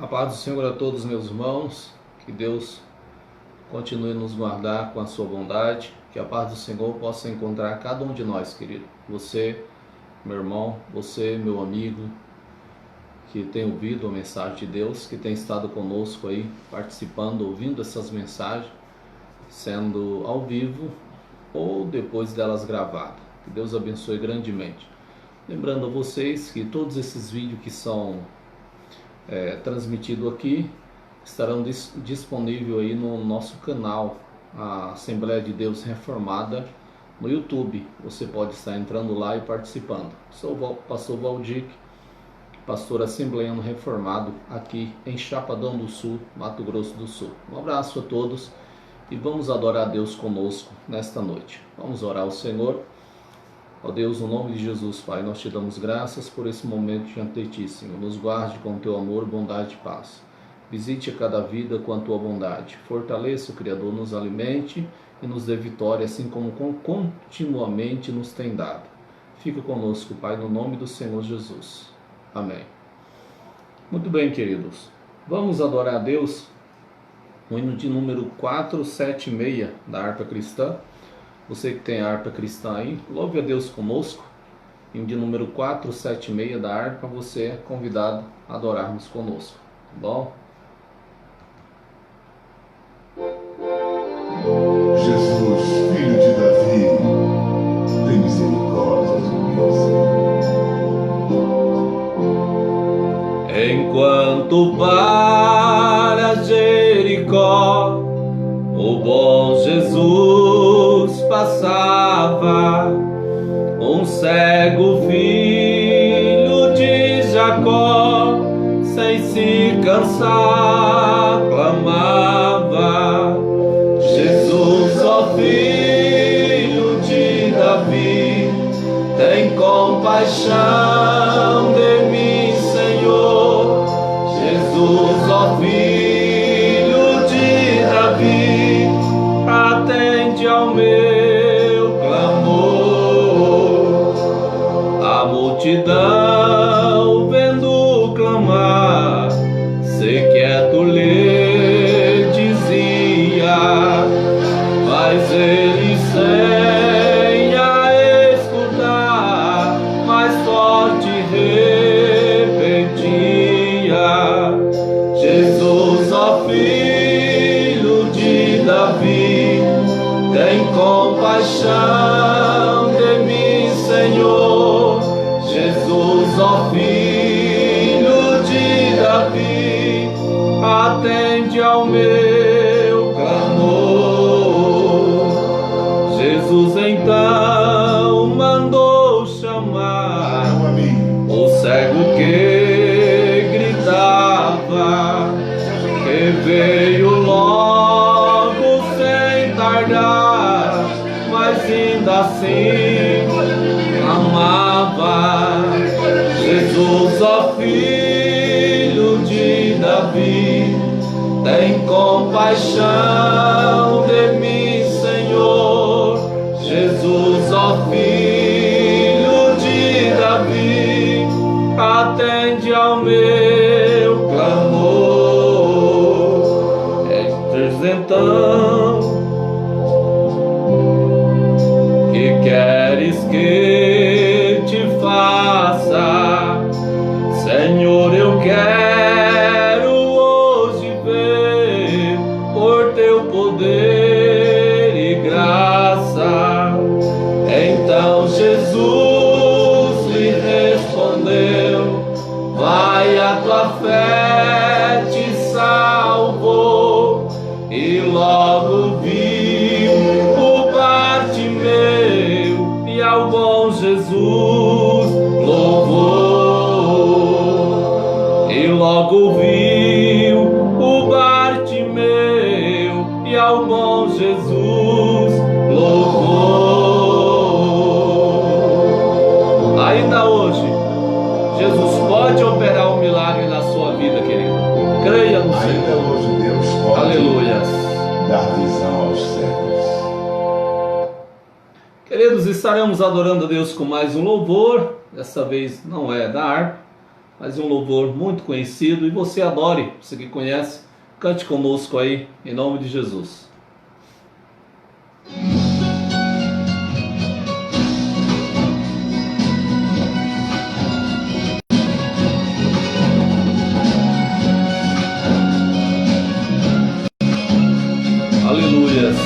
A paz do Senhor a todos meus irmãos, que Deus continue nos guardar com a sua bondade, que a paz do Senhor possa encontrar cada um de nós, querido. Você, meu irmão, você, meu amigo, que tem ouvido a mensagem de Deus, que tem estado conosco aí, participando, ouvindo essas mensagens, sendo ao vivo ou depois delas gravadas. Que Deus abençoe grandemente. Lembrando a vocês que todos esses vídeos que são transmitidos aqui estarão disponíveis aí no nosso canal, a Assembleia de Deus Reformada, no YouTube. Você pode estar entrando lá e participando. Sou o pastor Valdir, pastor assembleiano reformado aqui em Chapadão do Sul, Mato Grosso do Sul. Um abraço a todos e vamos adorar a Deus conosco nesta noite. Vamos orar ao Senhor. Ó Deus, no nome de Jesus, Pai, nós te damos graças por esse momento diante de Ti, Senhor. Nos guarde com Teu amor, bondade e paz. Visite a cada vida com a Tua bondade. Fortaleça o Criador, nos alimente e nos dê vitória, assim como continuamente nos tem dado. Fica conosco, Pai, no nome do Senhor Jesus. Amém. Muito bem, queridos. Vamos adorar a Deus. O hino de número 476 da harpa cristã. Você que tem a harpa cristã aí, louve a Deus conosco. Hino de número 476 da harpa, você é convidado a adorarmos conosco. Tá bom? Jesus, filho de Davi, tem misericórdia de mim, Senhor. Enquanto para Jericó o bom Jesus passava, um cego filho de Jacó, sem se cansar, clamava: Jesus, ó filho de Davi, tem compaixão de mim, Senhor. Jesus, ó filho de Davi, atende ao meu clamor. A multidão vendo clamar, se quieto lhe dizia, mas ele sem a escutar, mais forte repetia: Jesus, ó filho de Davi, tem compaixão de mim, Senhor. Jesus, ó filho de Davi, atende ao meu clamor. Jesus então mandou chamar o cego que gritava, que veio logo sem tardar, mas ainda assim clamava: Jesus, ó filho de Davi, tem compaixão de mim, Senhor. Jesus, ó filho de Davi, atende ao meu clamor. Então, que queres que te faça, Senhor? Eu quero hoje ver por teu poder e graça. Então Jesus lhe respondeu: vai, a tua fé te salvou. E logo viu o Bartimeu e ao bom Jesus louvou. E logo viu o Bartimeu e ao bom Jesus louvou. Ainda hoje, Jesus pode operar um milagre na sua vida, querido. Creia no Senhor. Ainda hoje Deus pode Aleluia. dar visão aos cegos. Queridos, estaremos adorando a Deus com mais um louvor. Dessa vez não é da harpa, mas um louvor muito conhecido, e você adore, você que conhece, cante conosco aí, em nome de Jesus. Aleluias.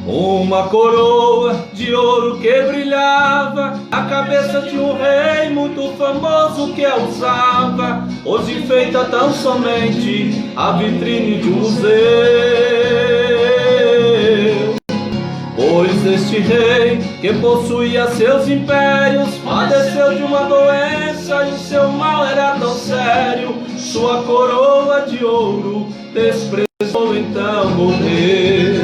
Uma coroa de ouro que brilhava, a cabeça de um rei muito famoso que a usava, hoje feita tão somente a vitrine de um museu. Pois este rei, que possuía seus impérios, padeceu de uma doença e o seu mal era tão sério, sua coroa de ouro desprezou então morrer.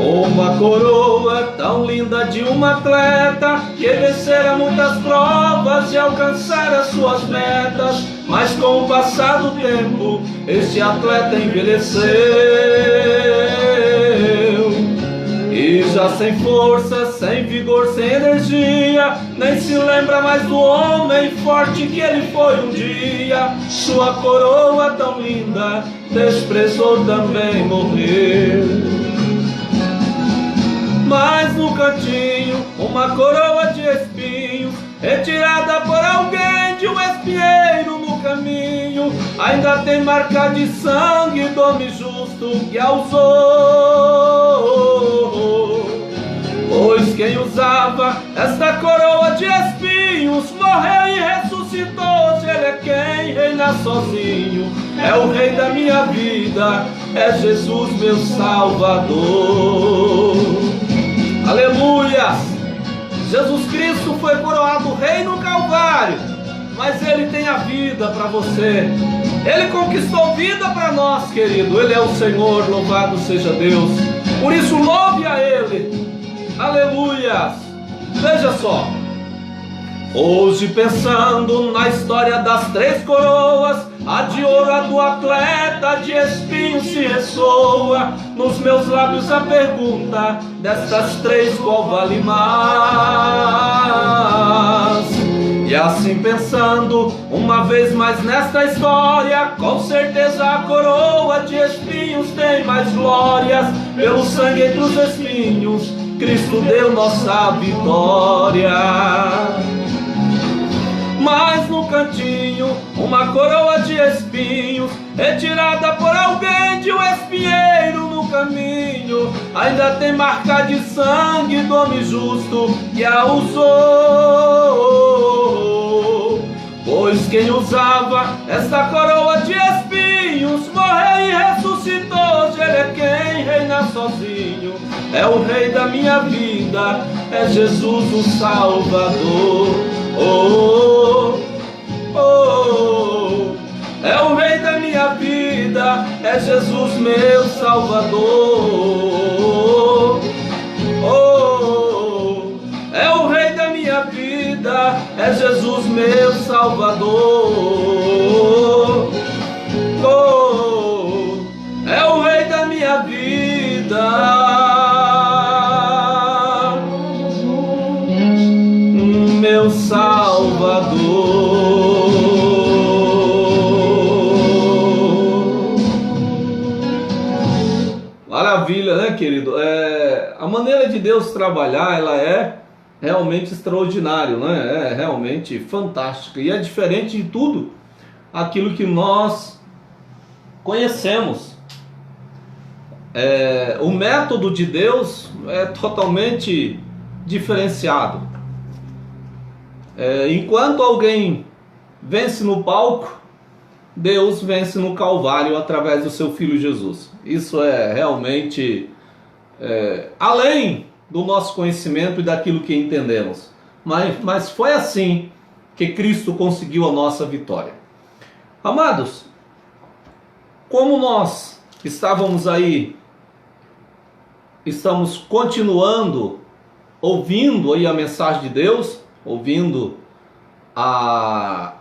Uma coroa tão linda de um atleta que vencera muitas provas e alcançara suas metas, mas com o passar do tempo este atleta envelheceu e já sem força, sem vigor, sem energia, nem se lembra mais do homem forte que ele foi um dia. Sua coroa tão linda desprezou também morrer. Mas no cantinho, uma coroa de espinhos, retirada por alguém de um espinheiro no caminho, ainda tem marca de sangue do homem justo que a usou. Pois quem usava esta coroa de espinhos morreu e ressuscitou. Se ele é quem reina sozinho, é o rei da minha vida, é Jesus meu Salvador. Aleluia! Jesus Cristo foi coroado rei no Calvário, mas ele tem a vida para você. Ele conquistou vida para nós, querido. Ele é o Senhor, louvado seja Deus. Por isso louve a Ele. Aleluia! Veja só, hoje pensando na história das três coroas, a de ouro, a do atleta, a de espinho se ressoa nos meus lábios a pergunta: destas três qual vale mais? E assim pensando uma vez mais nesta história, com certeza a coroa de espinhos tem mais glórias. Pelo sangue entre os espinhos Cristo deu nossa vitória. Mas no cantinho, uma coroa de espinhos, retirada por alguém de um espinheiro no caminho, ainda tem marca de sangue do homem justo que a usou. Pois quem usava esta coroa de espinhos morreu e ressuscitou. Se ele é quem reina sozinho, é o rei da minha vida, é Jesus o Salvador. Oh, oh, é o rei da minha vida, é Jesus meu Salvador. Oh, é o rei da minha vida, é Jesus meu Salvador. Oh, é o rei da minha vida, meu Salvador. Maravilha, né, querido? A maneira de Deus trabalhar, ela é realmente extraordinária, né? É realmente fantástica e é diferente de tudo aquilo que nós conhecemos. O método de Deus é totalmente diferenciado. Enquanto alguém vence no palco, Deus vence no Calvário através do seu Filho Jesus. Isso é realmente além do nosso conhecimento e daquilo que entendemos. Mas foi assim que Cristo conseguiu a nossa vitória. Amados, como nós estamos continuando ouvindo aí a mensagem de Deus, ouvindo a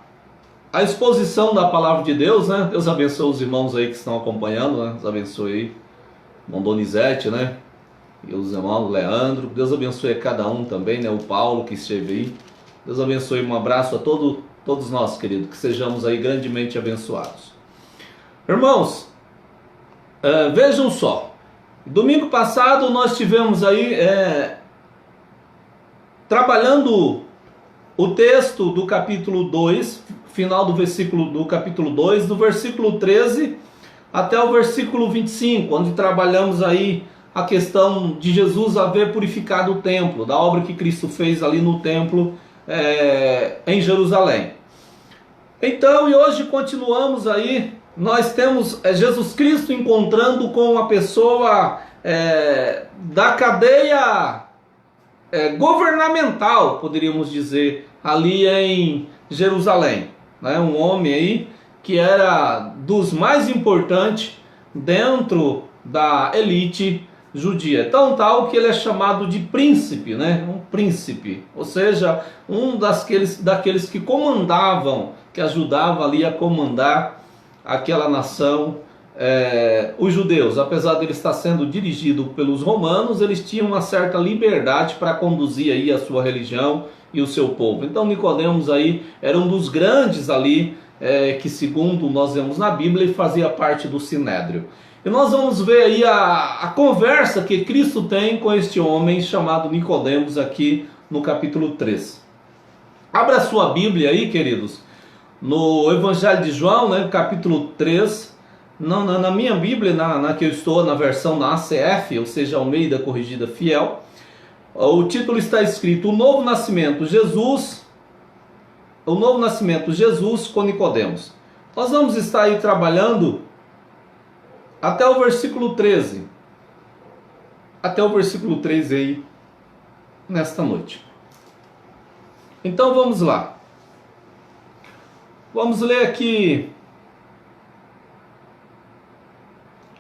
exposição da palavra de Deus, né? Deus abençoe os irmãos aí que estão acompanhando, né? Deus abençoe aí, irmão Donizete, né? e os irmãos Leandro. Deus abençoe a cada um também, né? O Paulo que esteve aí. Deus abençoe, um abraço a todos nós, queridos, que sejamos aí grandemente abençoados. Irmãos, vejam só, domingo passado nós tivemos aí trabalhando o texto do capítulo 2, final do capítulo 2, do versículo 13 até o versículo 25, onde trabalhamos aí a questão de Jesus haver purificado o templo, da obra que Cristo fez ali no templo em Jerusalém. Então, e hoje continuamos aí, nós temos Jesus Cristo encontrando com uma pessoa da cadeia governamental, poderíamos dizer, ali em Jerusalém, né? Um homem aí que era dos mais importantes dentro da elite judia, tão tal que ele é chamado de príncipe, né? Um príncipe, ou seja, daqueles que comandavam, que ajudava ali a comandar aquela nação, os judeus. Apesar de ele estar sendo dirigido pelos romanos, eles tinham uma certa liberdade para conduzir aí a sua religião e o seu povo. Então Nicodemos aí era um dos grandes ali, que segundo nós vemos na Bíblia, ele fazia parte do Sinédrio. E nós vamos ver aí a conversa que Cristo tem com este homem chamado Nicodemos aqui no capítulo 3. Abra a sua Bíblia aí, queridos, no Evangelho de João, né, capítulo 3. Na minha Bíblia, na que eu estou, na versão na ACF, ou seja, Almeida Corrigida Fiel, o título está escrito: O Novo Nascimento, Jesus com Nicodemos. Nós vamos estar aí trabalhando até o versículo 13. Até o versículo 13 aí, nesta noite. Então vamos lá. Vamos ler aqui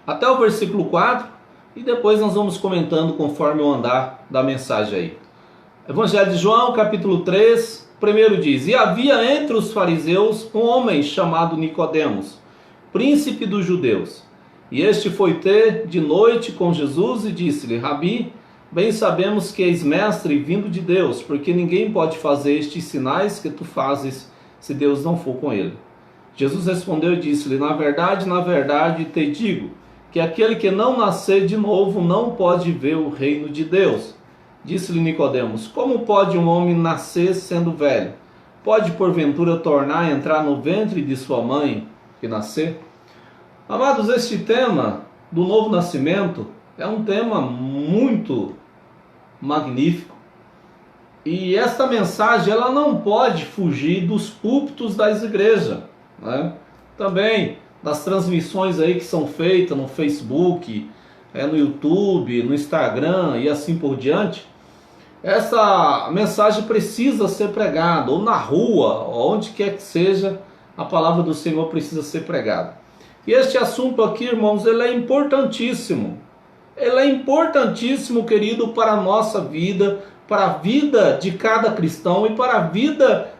até o versículo 4 e depois nós vamos comentando conforme o andar da mensagem aí. Evangelho de João, capítulo 3, primeiro diz: E havia entre os fariseus um homem chamado Nicodemos, príncipe dos judeus. E este foi ter de noite com Jesus e disse-lhe: Rabi, bem sabemos que és mestre vindo de Deus, porque ninguém pode fazer estes sinais que tu fazes se Deus não for com ele. Jesus respondeu e disse-lhe: na verdade te digo, que aquele que não nascer de novo não pode ver o reino de Deus. Disse-lhe Nicodemos: como pode um homem nascer sendo velho? Pode porventura tornar a entrar no ventre de sua mãe e nascer? Amados, este tema do novo nascimento é um tema muito magnífico. E esta mensagem ela não pode fugir dos púlpitos das igrejas, né? Também das transmissões aí que são feitas no Facebook, no YouTube, no Instagram e assim por diante. Essa mensagem precisa ser pregada, ou na rua, ou onde quer que seja, a palavra do Senhor precisa ser pregada. E este assunto aqui, irmãos, ele é importantíssimo. Ele é importantíssimo, querido, para a nossa vida, para a vida de cada cristão e para a vida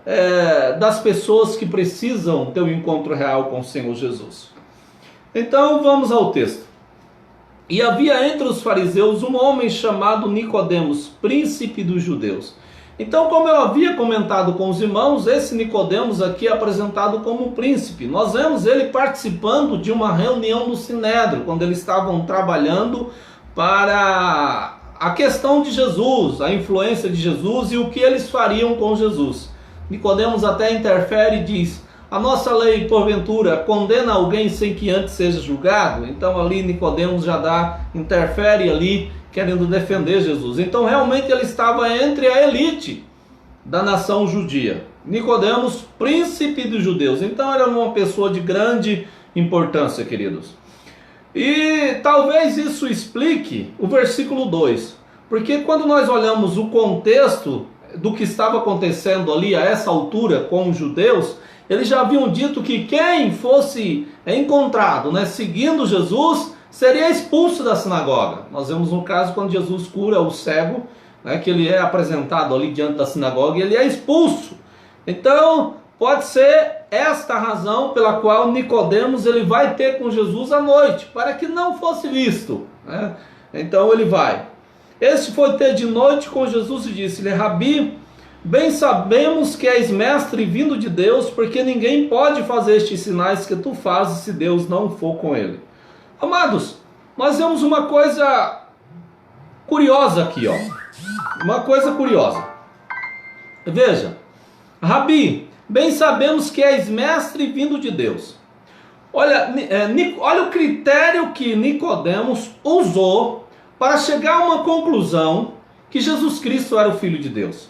das pessoas que precisam ter um encontro real com o Senhor Jesus. Então, vamos ao texto. E havia entre os fariseus um homem chamado Nicodemos, príncipe dos judeus. Então, como eu havia comentado com os irmãos, esse Nicodemos aqui é apresentado como príncipe. Nós vemos ele participando de uma reunião no Sinédrio, quando eles estavam trabalhando para a questão de Jesus, a influência de Jesus e o que eles fariam com Jesus. Nicodemos até interfere e diz: a nossa lei, porventura, condena alguém sem que antes seja julgado? Então ali Nicodemos já interfere ali, querendo defender Jesus. Então realmente ele estava entre a elite da nação judia. Nicodemos, príncipe dos judeus. Então era uma pessoa de grande importância, queridos. E talvez isso explique o versículo 2. Porque quando nós olhamos o contexto do que estava acontecendo ali a essa altura com os judeus, eles já haviam dito que quem fosse encontrado, né, seguindo Jesus, seria expulso da sinagoga. Nós vemos um caso quando Jesus cura o cego, né, que ele é apresentado ali diante da sinagoga e ele é expulso. Então, pode ser esta a razão pela qual Nicodemos ele vai ter com Jesus à noite, para que não fosse visto, né? Então ele vai. Este foi ter de noite com Jesus e disse-lhe: Rabi, bem sabemos que és mestre vindo de Deus, porque ninguém pode fazer estes sinais que tu fazes se Deus não for com ele. Amados, nós vemos uma coisa curiosa aqui, ó. Uma coisa curiosa. Veja, Rabi, bem sabemos que és mestre vindo de Deus. Olha o critério que Nicodemos usou para chegar a uma conclusão que Jesus Cristo era o Filho de Deus.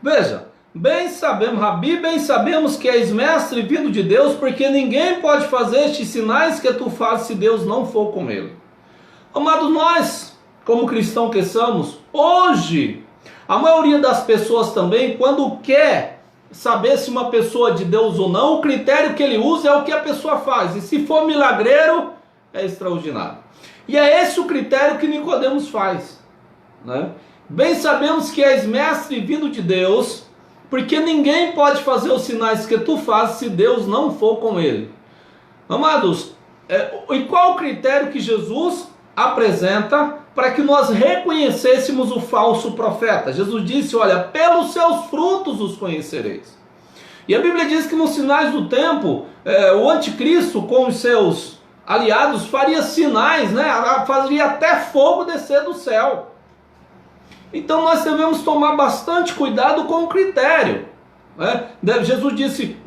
Veja, bem sabemos, Rabi, bem sabemos que és mestre vindo de Deus, porque ninguém pode fazer estes sinais que tu fazes se Deus não for com ele. Amado, nós, como cristãos que somos, hoje, a maioria das pessoas também, quando quer saber se uma pessoa é de Deus ou não, o critério que ele usa é o que a pessoa faz. E se for milagreiro, é extraordinário. E é esse o critério que Nicodemos faz, né? Bem sabemos que és mestre vindo de Deus, porque ninguém pode fazer os sinais que tu fazes se Deus não for com ele. Amados, e qual o critério que Jesus apresenta para que nós reconhecêssemos o falso profeta? Jesus disse, olha, pelos seus frutos os conhecereis. E a Bíblia diz que nos sinais do tempo, o anticristo com os seus aliados faria sinais, né? Fazia até fogo descer do céu. Então nós devemos tomar bastante cuidado com o critério, né? Jesus disse,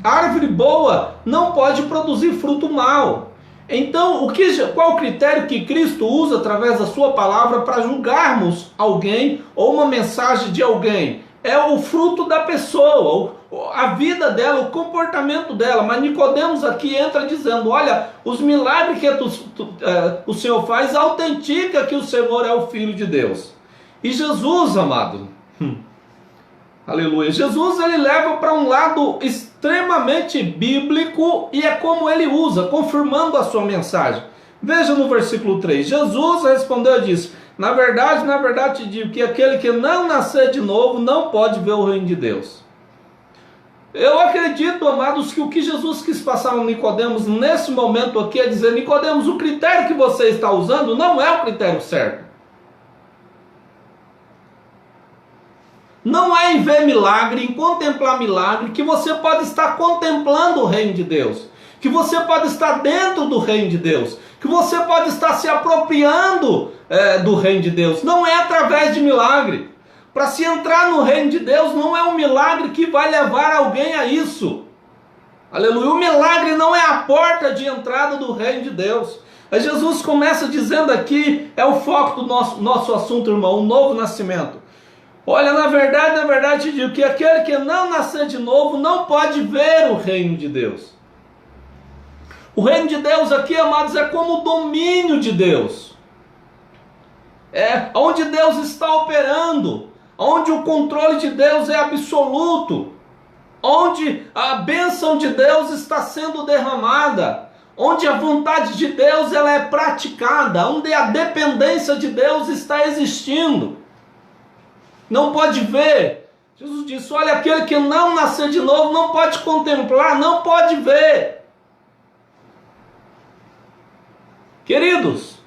árvore boa não pode produzir fruto mau. Então, qual o critério que Cristo usa através da sua palavra para julgarmos alguém ou uma mensagem de alguém? É o fruto da pessoa, a vida dela, o comportamento dela. Mas Nicodemos aqui entra dizendo, olha, os milagres que o Senhor faz autentica que o Senhor é o Filho de Deus. E Jesus, amado, aleluia, Jesus ele leva para um lado extremamente bíblico e é como ele usa, confirmando a sua mensagem. Veja no versículo 3, Jesus respondeu e disse, na verdade te digo que aquele que não nascer de novo não pode ver o reino de Deus. Eu acredito, amados, que o que Jesus quis passar a Nicodemos nesse momento aqui é dizer, Nicodemos, o critério que você está usando não é o critério certo. Não é em ver milagre, em contemplar milagre, que você pode estar contemplando o reino de Deus. Que você pode estar dentro do reino de Deus. Que você pode estar se apropriando do reino de Deus. Não é através de milagre. Para se entrar no reino de Deus não é um milagre que vai levar alguém a isso. Aleluia. O milagre não é a porta de entrada do reino de Deus. Aí Jesus começa dizendo aqui, é o foco do nosso assunto, irmão, o novo nascimento. Olha, na verdade te digo que aquele que não nascer de novo não pode ver o reino de Deus. O reino de Deus aqui, amados, é como o domínio de Deus. É onde Deus está operando, onde o controle de Deus é absoluto, onde a bênção de Deus está sendo derramada, onde a vontade de Deus ela é praticada, onde a dependência de Deus está existindo. Não pode ver. Jesus disse, olha, aquele que não nascer de novo não pode contemplar, não pode ver. Queridos,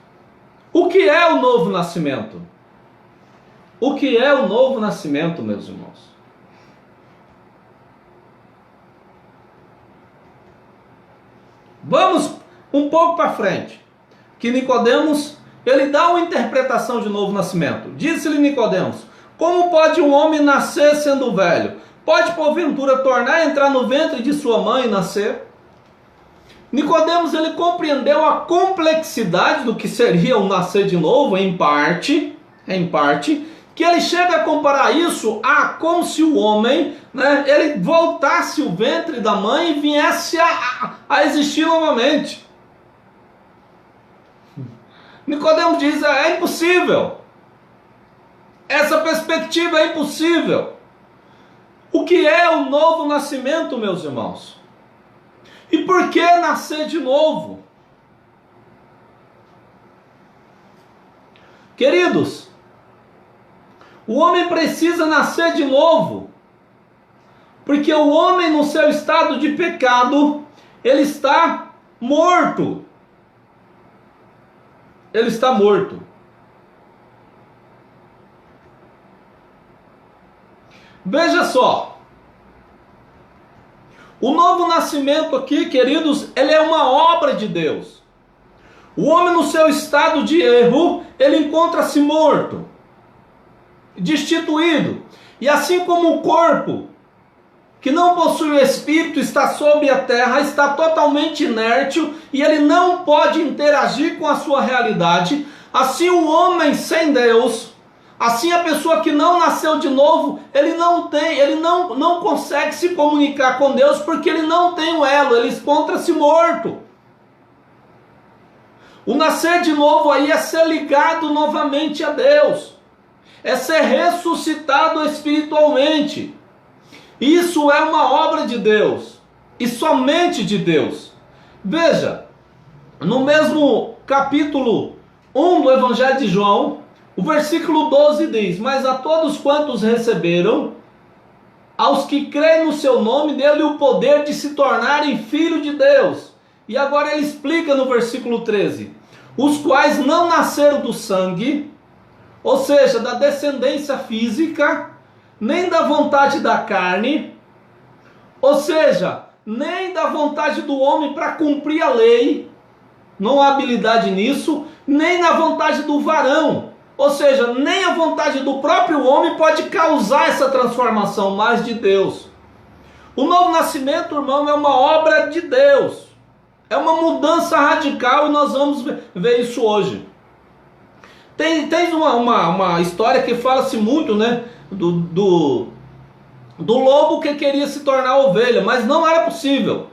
o que é o novo nascimento? O que é o novo nascimento, meus irmãos? Vamos um pouco para frente. Que Nicodemos, ele dá uma interpretação de novo nascimento. Disse-lhe Nicodemos, como pode um homem nascer sendo velho? Pode porventura tornar a entrar no ventre de sua mãe e nascer? Nicodemos ele compreendeu a complexidade do que seria o nascer de novo, em parte, que ele chega a comparar isso a como se o homem, né, ele voltasse o ventre da mãe e viesse a existir novamente. Nicodemos diz, é impossível. Essa perspectiva é impossível. O que é o novo nascimento, meus irmãos? E por que nascer de novo? Queridos, o homem precisa nascer de novo, porque o homem no seu estado de pecado, ele está morto. ele está morto. Veja só, o novo nascimento aqui, queridos, ele é uma obra de Deus. O homem no seu estado de erro, ele encontra-se morto, destituído. E assim como o corpo, que não possui o espírito, está sobre a terra, está totalmente inerte e ele não pode interagir com a sua realidade, assim o homem sem Deus, assim a pessoa que não nasceu de novo, ele não consegue se comunicar com Deus porque ele não tem o elo, ele encontra-se morto. O nascer de novo aí é ser ligado novamente a Deus, é ser ressuscitado espiritualmente. Isso é uma obra de Deus, e somente de Deus. Veja, no mesmo capítulo 1 do Evangelho de João, o versículo 12 diz: mas a todos quantos receberam, aos que creem no seu nome, deu-lhe o poder de se tornarem filhos de Deus. E agora ele explica no versículo 13: os quais não nasceram do sangue, ou seja, da descendência física, nem da vontade da carne, ou seja, nem da vontade do homem para cumprir a lei, não há habilidade nisso, nem na vontade do varão, ou seja, nem a vontade do próprio homem pode causar essa transformação, mas de Deus. O novo nascimento, irmão, é uma obra de Deus, é uma mudança radical e nós vamos ver isso hoje. Tem uma história que fala-se muito, né, do lobo que queria se tornar ovelha, mas não era possível.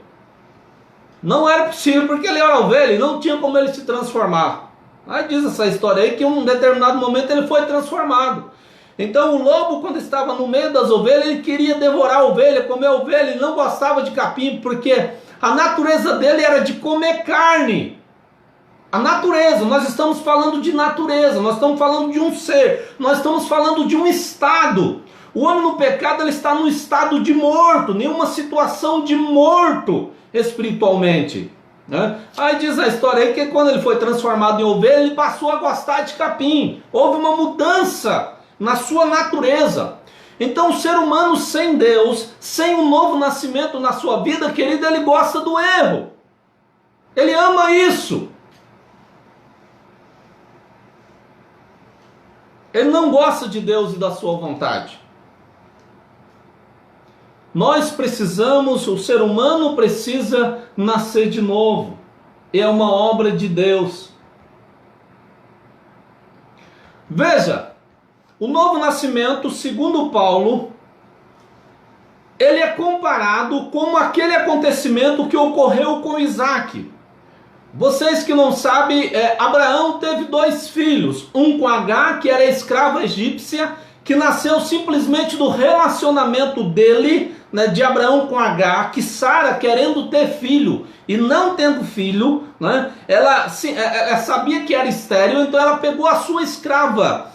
Não era possível, porque ele era ovelha e não tinha como ele se transformar. Aí diz essa história aí que em um determinado momento ele foi transformado. Então o lobo, quando estava no meio das ovelhas, ele queria devorar a ovelha, comer a ovelha, ele não gostava de capim, porque a natureza dele era de comer carne. A natureza, nós estamos falando de natureza, nós estamos falando de um ser, nós estamos falando de um estado. O homem no pecado, ele está no estado de morto, nenhuma situação de morto espiritualmente, né? Aí diz a história aí que quando ele foi transformado em ovelha, ele passou a gostar de capim. Houve uma mudança na sua natureza. Então o ser humano sem Deus, sem um novo nascimento na sua vida, querido, ele gosta do erro. Ele ama isso. Ele não gosta de Deus e da sua vontade. Nós precisamos, o ser humano precisa nascer de novo. É uma obra de Deus. Veja, o novo nascimento, segundo Paulo, ele é comparado com aquele acontecimento que ocorreu com Isaac. Vocês que não sabem, Abraão teve 2 filhos, um com Agar, que era escrava egípcia, que nasceu simplesmente do relacionamento dele, né, de Abraão com Agar, que Sara, querendo ter filho e não tendo filho, né, ela sabia que era estéril, então ela pegou a sua escrava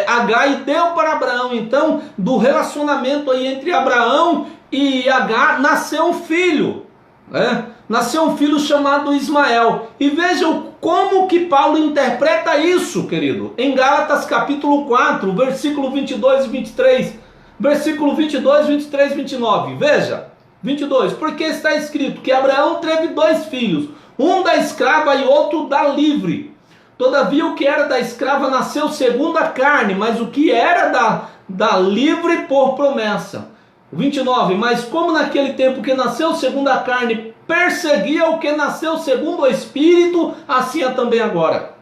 Agar e deu para Abraão. Então, do relacionamento aí entre Abraão e Agar, nasceu um filho, né? Nasceu um filho chamado Ismael. E vejam como que Paulo interpreta isso, querido, em Gálatas capítulo 4, versículo 22 e 23, versículo 22, 23 e 29, veja, 22, porque está escrito que Abraão teve 2 filhos, um da escrava e outro da livre. Todavia o que era da escrava nasceu segundo a carne, mas o que era da livre por promessa. 29, mas como naquele tempo que nasceu segundo a carne perseguia o que nasceu segundo o Espírito, assim é também agora.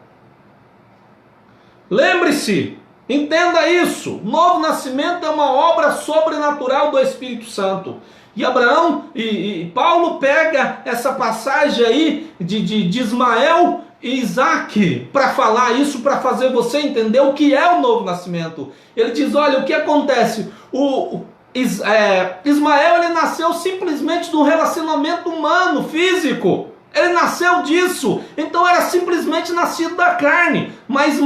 Lembre-se, entenda isso, novo nascimento é uma obra sobrenatural do Espírito Santo. E Abraão e Paulo pega essa passagem aí de Ismael e Isaac para falar isso, para fazer você entender o que é o novo nascimento. Ele diz, olha, o que acontece? Ismael, ele nasceu simplesmente de um relacionamento humano, físico. Ele nasceu disso, então era simplesmente nascido da carne. Mas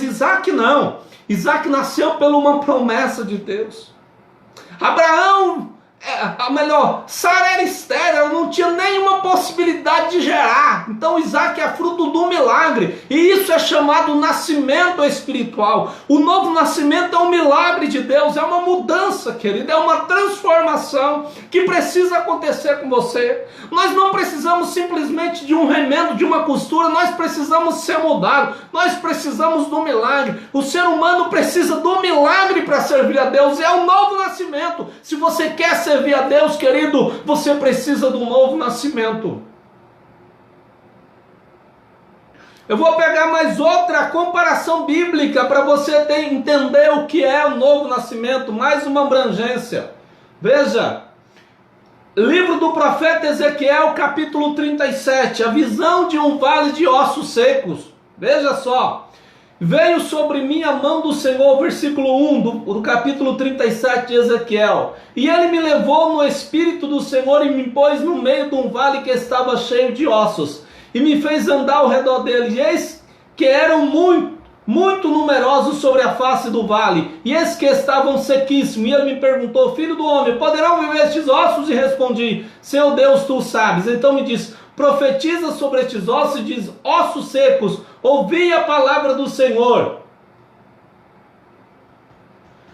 Isaac não. Isaac nasceu por uma promessa de Deus. Abraão Sara era estéril, ela não tinha nenhuma possibilidade de gerar. Então Isaac é fruto do milagre, e isso é chamado nascimento espiritual. O novo nascimento é um milagre de Deus, é uma mudança, querido, é uma transformação que precisa acontecer com você. Nós não precisamos simplesmente de um remendo, de uma costura, nós precisamos ser mudados, nós precisamos do milagre. O ser humano precisa do milagre para servir a Deus, é o novo nascimento. Se você quer servir a Deus, querido, você precisa do novo nascimento. Eu vou pegar mais outra comparação bíblica para você entender o que é o novo nascimento, mais uma abrangência. Veja, livro do profeta Ezequiel, capítulo 37, a visão de um vale de ossos secos. Veja só. Veio sobre mim a mão do Senhor, versículo 1 do capítulo 37 de Ezequiel. E ele me levou no espírito do Senhor e me pôs no meio de um vale que estava cheio de ossos. E me fez andar ao redor dele. E eis que eram muito numerosos sobre a face do vale. E eis que estavam sequíssimos. E ele me perguntou: filho do homem, poderão viver estes ossos? E respondi: Senhor Deus, tu sabes. Então me disse: profetiza sobre estes ossos e diz: ossos secos, ouvi a palavra do Senhor.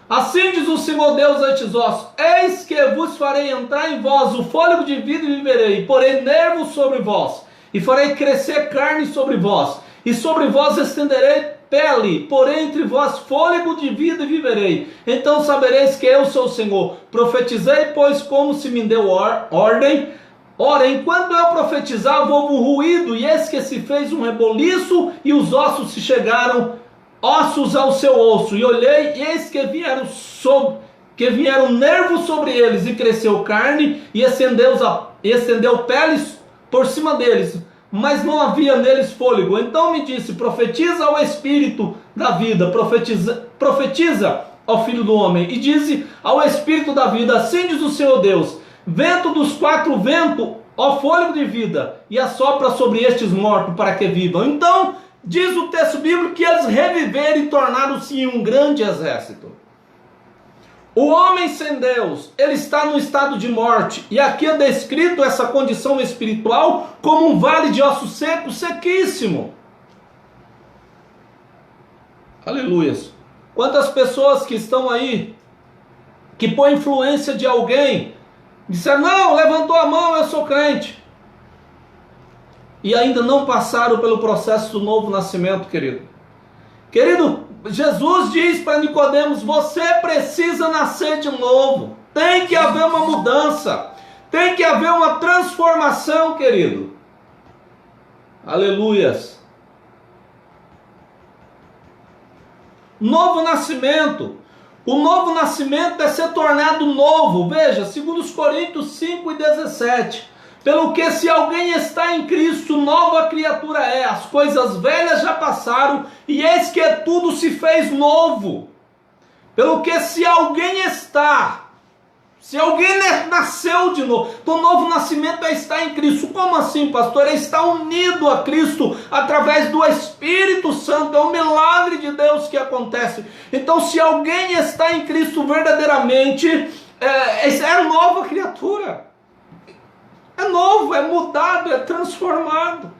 Assim diz o Senhor Deus a estes ossos: eis que vos farei entrar em vós o fôlego de vida e viverei, porém nervos sobre vós, e farei crescer carne sobre vós, e sobre vós estenderei pele, porém entre vós fôlego de vida e viverei. Então sabereis que eu sou o Senhor. Profetizei, pois, como se me deu ordem. Ora, enquanto eu profetizava, houve um ruído, e eis que se fez um reboliço, e os ossos se chegaram, ossos ao seu osso. E olhei, e eis que vieram nervos sobre eles, e cresceu carne, e estendeu peles por cima deles, mas não havia neles fôlego. Então me disse: profetiza ao Espírito da vida, profetiza ao Filho do Homem, e dize ao Espírito da vida: assim diz o Senhor Deus, vento dos quatro ventos, ó fôlego de vida, e assopra sobre estes mortos para que vivam. Então, diz o texto bíblico que eles reviveram e tornaram-se um grande exército. O homem sem Deus, ele está no estado de morte, e aqui é descrito essa condição espiritual como um vale de ossos secos, sequíssimo. Aleluias. Quantas pessoas que estão aí, que por influência de alguém, disseram: não, levantou a mão, eu sou crente, e ainda não passaram pelo processo do novo nascimento, querido. Querido, Jesus diz para Nicodemos: você precisa nascer de novo. Tem que haver uma mudança, tem que haver uma transformação, querido. Aleluias. Novo nascimento. O novo nascimento é ser tornado novo. Veja, 2 Coríntios 5:17. Pelo que se alguém está em Cristo, nova criatura é. As coisas velhas já passaram, e eis que tudo se fez novo. Pelo que se alguém nasceu de novo. Então, o novo nascimento é estar em Cristo. Como assim, pastor? É estar unido a Cristo através do Espírito Santo. É um milagre de Deus que acontece. Então, se alguém está em Cristo verdadeiramente, é nova criatura. É novo, é mudado, é transformado.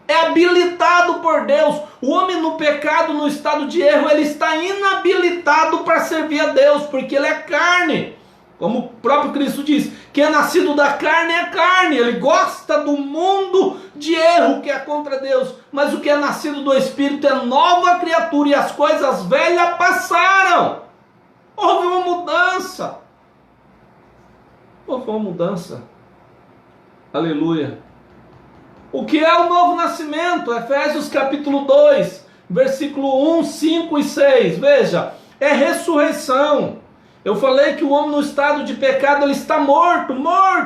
É habilitado por Deus. O homem no pecado, no estado de erro, ele está inabilitado para servir a Deus, porque ele é carne. Como o próprio Cristo diz: quem é nascido da carne é carne. Ele gosta do mundo de erro que é contra Deus. Mas o que é nascido do Espírito é nova criatura, e as coisas velhas passaram. Houve uma mudança. Houve uma mudança. Aleluia. O que é o novo nascimento? Efésios capítulo 2, versículo 1, 5 e 6. Veja, é ressurreição. Eu falei que o homem no estado de pecado, ele está morto,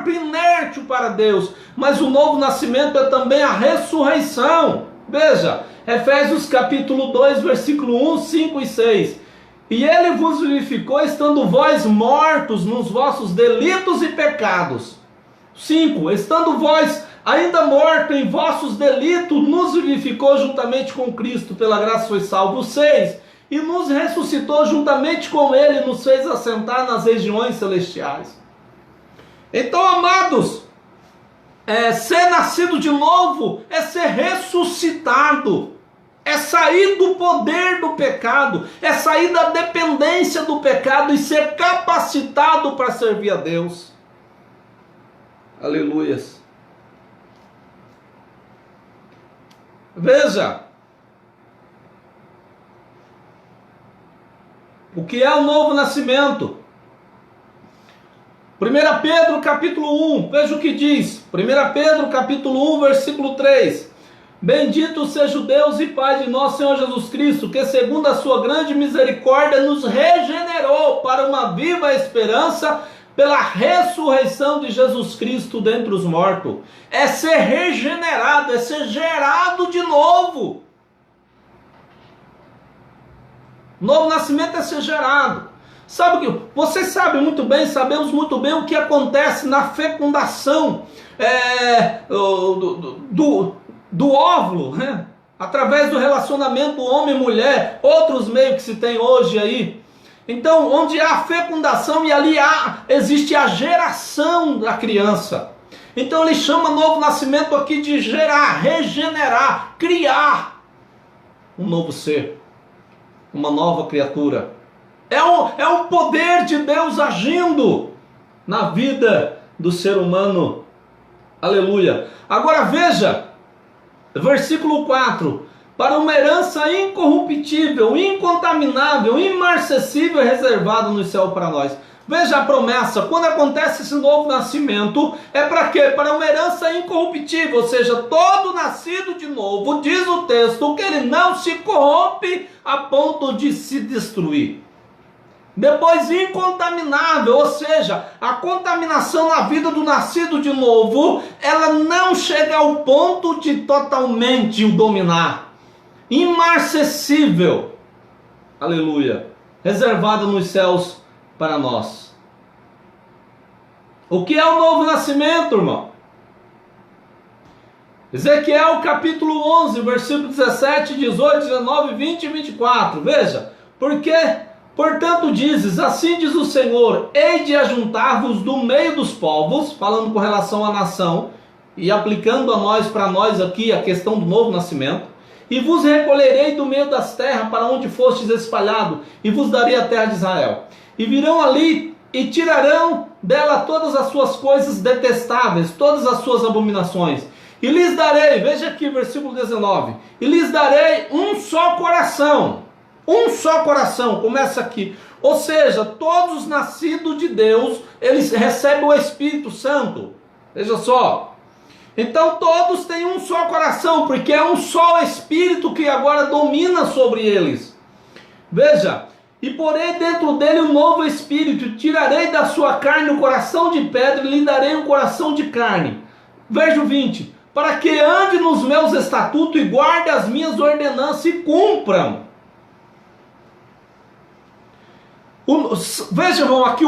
inerte para Deus. Mas o novo nascimento é também a ressurreição. Veja, Efésios capítulo 2, versículo 1, 5 e 6. E ele vos vivificou, estando vós mortos nos vossos delitos e pecados. 5. Estando vós ainda mortos em vossos delitos, nos vivificou juntamente com Cristo, pela graça sois salvos. 6. E nos ressuscitou juntamente com ele, nos fez assentar nas regiões celestiais. Então, amados, ser nascido de novo é ser ressuscitado, é sair do poder do pecado, é sair da dependência do pecado e ser capacitado para servir a Deus. Aleluias. Veja, o que é o novo nascimento? 1 Pedro capítulo 1, veja o que diz. 1 Pedro capítulo 1, versículo 3. Bendito seja o Deus e Pai de nosso Senhor Jesus Cristo, que segundo a sua grande misericórdia nos regenerou para uma viva esperança pela ressurreição de Jesus Cristo dentre os mortos. É ser regenerado, é ser gerado de novo. Novo nascimento é ser gerado. Sabe que vocês sabem muito bem, sabemos muito bem o que acontece na fecundação do óvulo, né? Através do relacionamento homem-mulher, outros meios que se tem hoje aí. Então, onde há fecundação e ali existe a geração da criança. Então ele chama novo nascimento aqui de gerar, regenerar, criar um novo ser, uma nova criatura. É o poder de Deus agindo na vida do ser humano. Aleluia. Agora veja, versículo 4. Para uma herança incorruptível, incontaminável, imarcessível e reservada no céu para nós. Veja a promessa, quando acontece esse novo nascimento, é para quê? Para uma herança incorruptível, ou seja, todo nascido de novo, diz o texto, que ele não se corrompe a ponto de se destruir. Depois incontaminável, ou seja, a contaminação na vida do nascido de novo, ela não chega ao ponto de totalmente o dominar. Imarcessível, aleluia, reservada nos céus para nós. O que é o novo nascimento, irmão? Ezequiel capítulo 11, versículo 17, 18, 19, 20 e 24, veja, porque... Portanto dizes, assim diz o Senhor, hei de ajuntar-vos do meio dos povos, falando com relação à nação, e aplicando a nós, para nós aqui, a questão do novo nascimento, e vos recolherei do meio das terras para onde fostes espalhado, e vos darei a terra de Israel. E virão ali, e tirarão dela todas as suas coisas detestáveis, todas as suas abominações. E lhes darei, veja aqui versículo 19, e lhes darei um só coração. Um só coração, começa aqui. Ou seja, todos os nascidos de Deus, eles recebem o Espírito Santo. Veja só. Então todos têm um só coração, porque é um só Espírito que agora domina sobre eles. Veja, e porei dentro dele um novo Espírito, tirarei da sua carne o coração de pedra e lhe darei um coração de carne. Veja o 20. Para que ande nos meus estatutos e guarde as minhas ordenanças e cumpram. Veja, irmão, aqui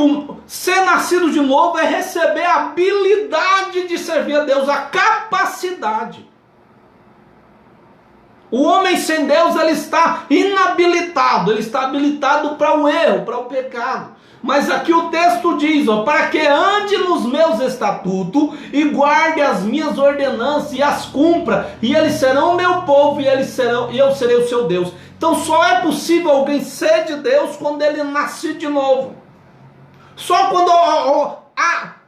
ser nascido de novo é receber a habilidade de servir a Deus, a capacidade. O homem sem Deus, ele está inabilitado, ele está habilitado para o erro, para o pecado. Mas aqui o texto diz, para que ande nos meus estatutos e guarde as minhas ordenanças e as cumpra, e eles serão meu povo e eu serei o seu Deus. Então só é possível alguém ser de Deus quando ele nasce de novo. Só quando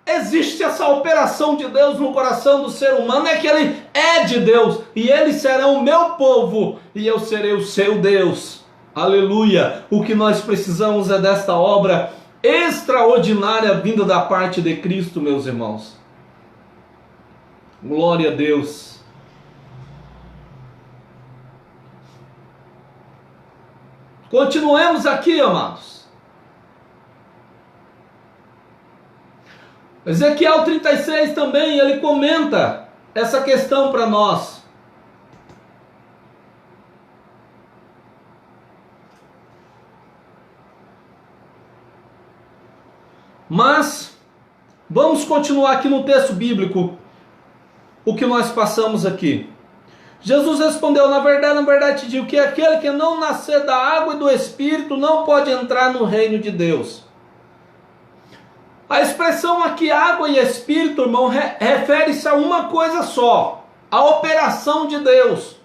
existe essa operação de Deus no coração do ser humano é que ele é de Deus. E eles serão o meu povo e eu serei o seu Deus. Aleluia! O que nós precisamos é desta obra extraordinária vinda da parte de Cristo, meus irmãos. Glória a Deus. Continuemos aqui, amados. Ezequiel 36 também, ele comenta essa questão para nós. Mas, vamos continuar aqui no texto bíblico, o que nós passamos aqui. Jesus respondeu, na verdade te digo que aquele que não nascer da água e do Espírito não pode entrar no reino de Deus. A expressão aqui, água e espírito, irmão, refere-se a uma coisa só: a operação de Deus.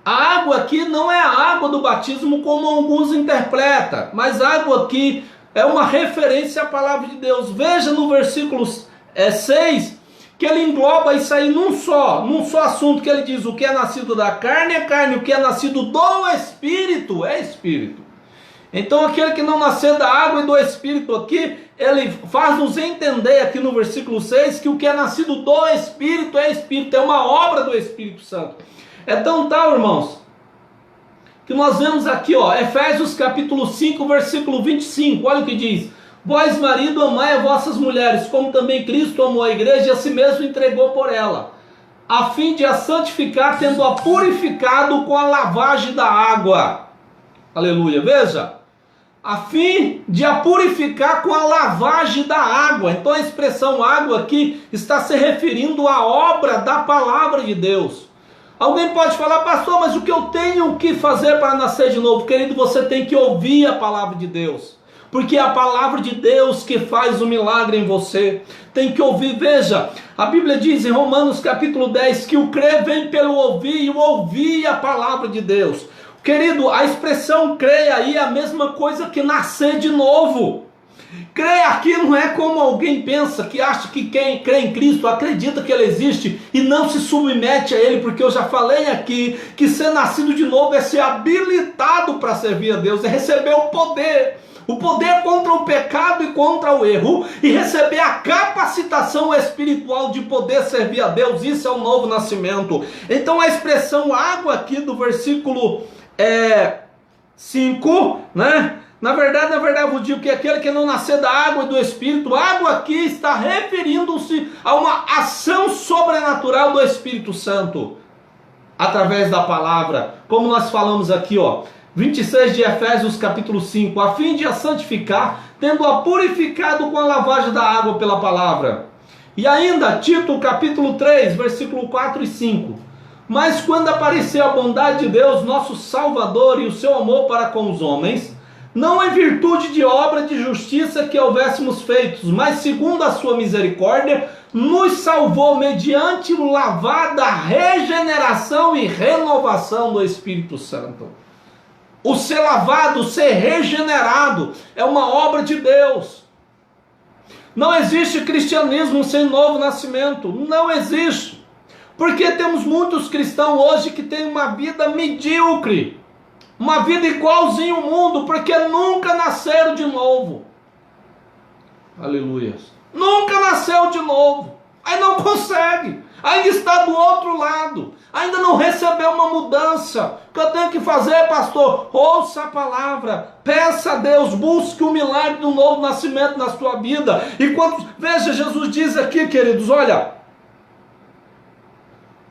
A água aqui não é a água do batismo como alguns interpretam, mas a água aqui é uma referência à palavra de Deus. Veja no versículo 6, que ele engloba isso aí num só assunto, que ele diz: o que é nascido da carne é carne, o que é nascido do Espírito é Espírito. Então aquele que não nascer da água e do Espírito aqui, ele faz nos entender aqui no versículo 6, que o que é nascido do Espírito é Espírito, é uma obra do Espírito Santo. É tão tal, irmãos, que nós vemos aqui, Efésios capítulo 5, versículo 25, olha o que diz: vós, marido, amai as vossas mulheres, como também Cristo amou a igreja e a si mesmo entregou por ela, a fim de a santificar, tendo-a purificado com a lavagem da água. Aleluia, veja, a fim de a purificar com a lavagem da água. Então a expressão água aqui está se referindo à obra da palavra de Deus. Alguém pode falar: pastor, mas o que eu tenho que fazer para nascer de novo? Querido, você tem que ouvir a palavra de Deus, porque é a palavra de Deus que faz o milagre em você. Tem que ouvir. Veja, a Bíblia diz em Romanos capítulo 10 que o crer vem pelo ouvir, e o ouvir a palavra de Deus. Querido, a expressão crer aí é a mesma coisa que nascer de novo. Crer aqui não é como alguém pensa, que acha que quem crê em Cristo acredita que Ele existe e não se submete a Ele, porque eu já falei aqui que ser nascido de novo é ser habilitado para servir a Deus, é receber o poder contra o pecado e contra o erro, e receber a capacitação espiritual de poder servir a Deus. Isso é o novo nascimento. Então a expressão água aqui do versículo 5, né? Na verdade, eu vos digo que aquele que não nascer da água e do Espírito, água aqui está referindo-se a uma ação sobrenatural do Espírito Santo, através da palavra, como nós falamos aqui, 26 de Efésios capítulo 5, a fim de a santificar, tendo-a purificado com a lavagem da água pela palavra. E ainda, Tito capítulo 3, versículo 4 e 5, mas quando apareceu a bondade de Deus, nosso Salvador, e o seu amor para com os homens, não em virtude de obra de justiça que houvéssemos feitos, mas segundo a sua misericórdia, nos salvou mediante o lavar da regeneração e renovação do Espírito Santo. O ser lavado, o ser regenerado, é uma obra de Deus. Não existe cristianismo sem novo nascimento, não existe. Porque temos muitos cristãos hoje que têm uma vida medíocre, uma vida igualzinho ao mundo, porque nunca nasceram de novo. Aleluia. Nunca nasceu de novo. Aí não consegue. Ainda está do outro lado. Ainda não recebeu uma mudança. O que eu tenho que fazer, pastor? Ouça a palavra. Peça a Deus. Busque o milagre do novo nascimento na sua vida. Veja, Jesus diz aqui, queridos, olha: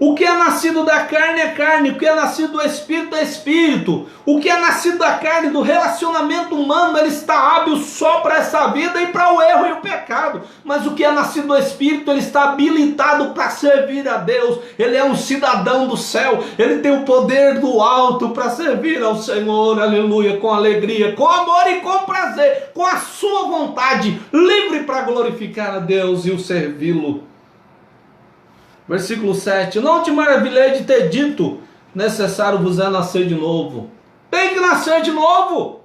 o que é nascido da carne é carne, o que é nascido do Espírito é Espírito. O que é nascido da carne, do relacionamento humano, ele está hábil só para essa vida e para o erro e o pecado. Mas o que é nascido do Espírito, ele está habilitado para servir a Deus. Ele é um cidadão do céu, ele tem o poder do alto para servir ao Senhor, aleluia, com alegria, com amor e com prazer, com a sua vontade, livre para glorificar a Deus e o servi-lo. Versículo 7, não te maravilhei de ter dito, necessário vos é nascer de novo. Tem que nascer de novo.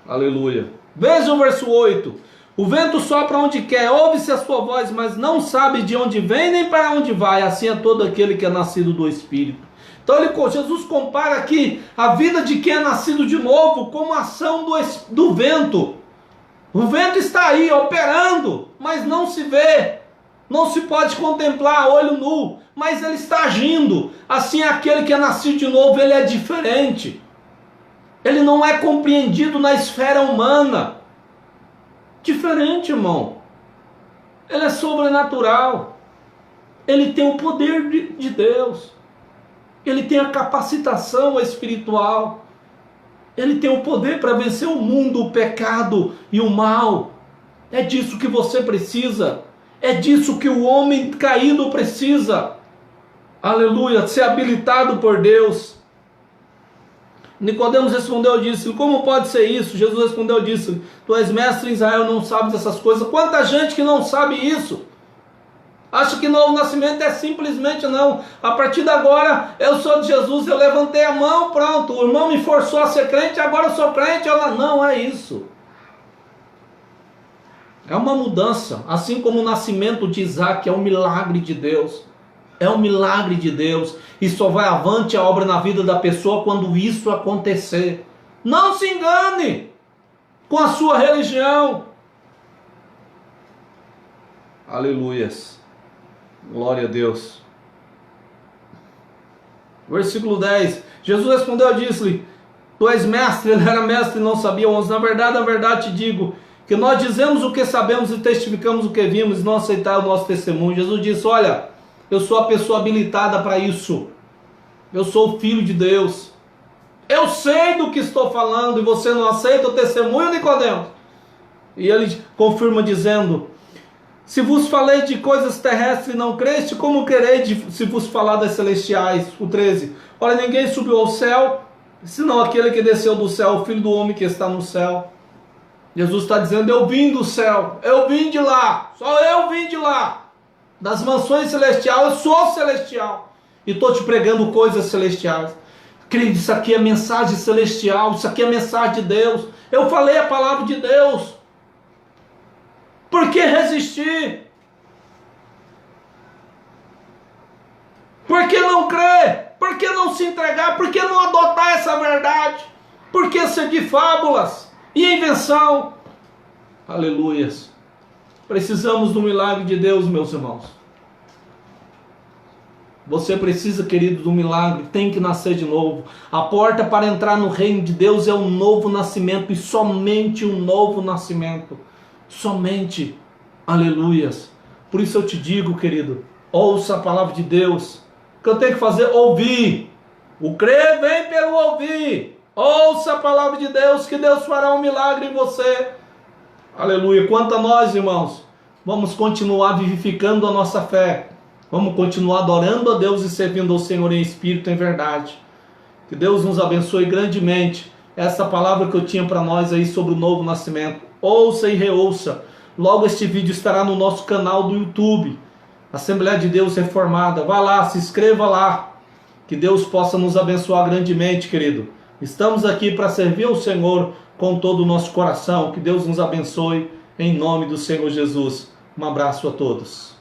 Aleluia. Veja o verso 8, o vento sopra onde quer, ouve-se a sua voz, mas não sabe de onde vem nem para onde vai, assim é todo aquele que é nascido do Espírito. Então Jesus compara aqui a vida de quem é nascido de novo como a ação do vento. O vento está aí operando, mas não se vê. Não se pode contemplar a olho nu, mas ele está agindo. Assim, aquele que é nascido de novo, ele é diferente. Ele não é compreendido na esfera humana. Diferente, irmão. Ele é sobrenatural. Ele tem o poder de Deus. Ele tem a capacitação espiritual. Ele tem o poder para vencer o mundo, o pecado e o mal. É disso que você precisa. É disso que o homem caído precisa. Aleluia, ser habilitado por Deus. Nicodemos respondeu e disse: como pode ser isso? Jesus respondeu e disse: tu és mestre em Israel, não sabes essas coisas? Quanta gente que não sabe isso? Acha que novo nascimento é simplesmente não. A partir de agora eu sou de Jesus, eu levantei a mão, pronto. O irmão me forçou a ser crente, agora eu sou crente. Ela não é isso. É uma mudança, assim como o nascimento de Isaac é um milagre de Deus. É um milagre de Deus. E só vai avante a obra na vida da pessoa quando isso acontecer. Não se engane com a sua religião. Aleluias. Glória a Deus. Versículo 10. Jesus respondeu e disse-lhe: tu és mestre. Ele era mestre e não sabia. 11. Na verdade te digo que nós dizemos o que sabemos e testificamos o que vimos, e não aceitar o nosso testemunho. Jesus disse: olha, eu sou a pessoa habilitada para isso. Eu sou o Filho de Deus. Eu sei do que estou falando e você não aceita o testemunho, Nicodemos? E ele confirma dizendo: se vos falei de coisas terrestres e não creste, como quereis se vos falar das celestiais? O 13. Ora, ninguém subiu ao céu, senão aquele que desceu do céu, o Filho do homem que está no céu. Jesus está dizendo: eu vim do céu, eu vim de lá, só eu vim de lá, das mansões celestiais, eu sou celestial, e estou te pregando coisas celestiais. Querido, isso aqui é mensagem celestial, isso aqui é mensagem de Deus. Eu falei a palavra de Deus. Por que resistir? Por que não crer? Por que não se entregar? Por que não adotar essa verdade? Por que seguir fábulas e invenção? Aleluias. Precisamos do milagre de Deus, meus irmãos. Você precisa, querido, do milagre. Tem que nascer de novo. A porta para entrar no reino de Deus é um novo nascimento, e somente um novo nascimento. Somente. Aleluias. Por isso eu te digo, querido, ouça a palavra de Deus. O que eu tenho que fazer? Ouvir. O crer vem pelo ouvir. Ouça a palavra de Deus, que Deus fará um milagre em você. Aleluia. Quanto a nós, irmãos, vamos continuar vivificando a nossa fé. Vamos continuar adorando a Deus e servindo ao Senhor em espírito e em verdade. Que Deus nos abençoe grandemente. Essa palavra que eu tinha para nós aí sobre o novo nascimento. Ouça e reouça. Logo este vídeo estará no nosso canal do YouTube, Assembleia de Deus Reformada. Vá lá, se inscreva lá. Que Deus possa nos abençoar grandemente, querido. Estamos aqui para servir ao Senhor com todo o nosso coração. Que Deus nos abençoe em nome do Senhor Jesus. Um abraço a todos.